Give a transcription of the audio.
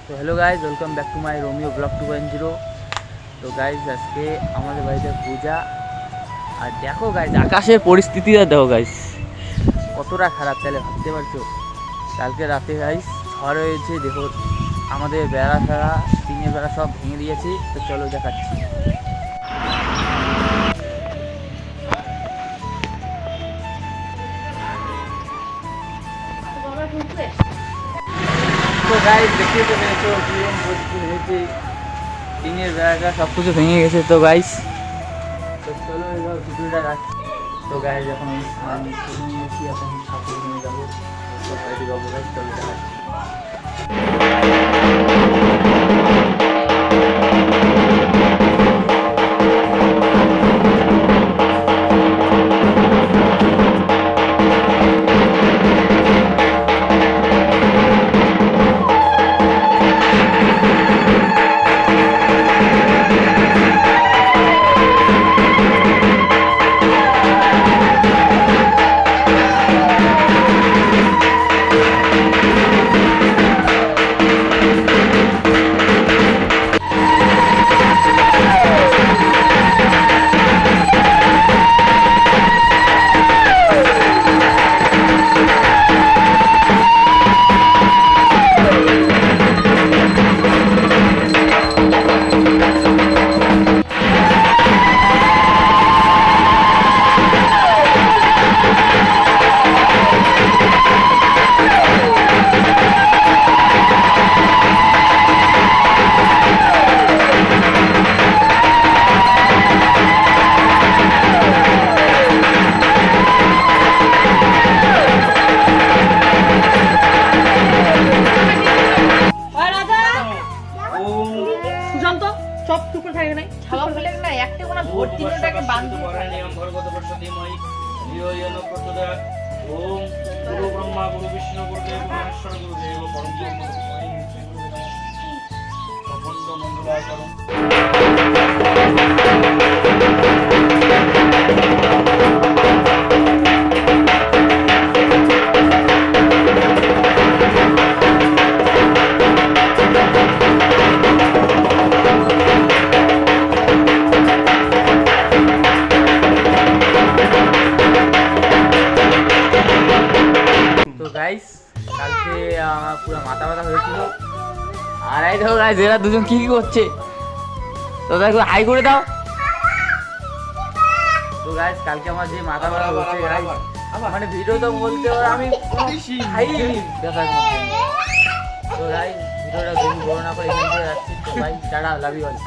তো hello guys, welcome back to my Romeo blog 2.0। তো guys আজকে আমাদের বাড়িতে পূজা। আর দেখো গাইজ আকাশের পরিস্থিতিটা দেখো গাইজ কতটা খারাপ, তাহলে ভাবতে পারছো। কালকে রাতে গাইজ ঝড় হয়েছে, দেখো আমাদের বেড়া ফেড়া টিনের বেড়া সব ভেঙে দিয়েছি। তো চলো দেখাচ্ছি। তো গাইজ দেখতে তো পেয়েছো কিরকম পরিস্থিতি হয়েছে, টিনের বেড়াটা সব কিছু ভেঙে গেছে। তো গাইজ তো চলো এবার ভিডিওটা রাখছি। তো গাইজ এখন আমি স্নান করে নিয়েছি, এখন ঠাকুর নিয়ে যাবো, তো বাড়িতে যাবো গাইজ, চলো দেখাচ্ছি। সব টুকরো থাকে নাই ছাওয়া বলে না একটা কোনা ভর্তি নোটাকে বাঁধি নিয়ম ভর্গত বর্ষতিময় নিরয়ন প্রচোদয়া ওম গুরু ব্রহ্মা গুরু বিষ্ণু গুরুদেব মহেশ্বর গুরুদেব পরম ব্রহ্ম অখণ্ড মঙ্গলাচরণ। তো গাইস কালকে আমার পুরো মাথা ব্যথা হয়েছিল। আর এই দেখো গাইস এরা দুজন কি কি করছে, তো দেখো হাই করে দাও। তো গাইস কালকে আমার যে মাথা ব্যথা হচ্ছে গাইস, মানে ভিডিও তো বলতে পারো আমি হাই দেখার মধ্যে। তো গাইস ভিডিওটা যদি বড় না করে এখান থেকে যাচ্ছি। তো ভাই টাটা, লাভ ইউ অল।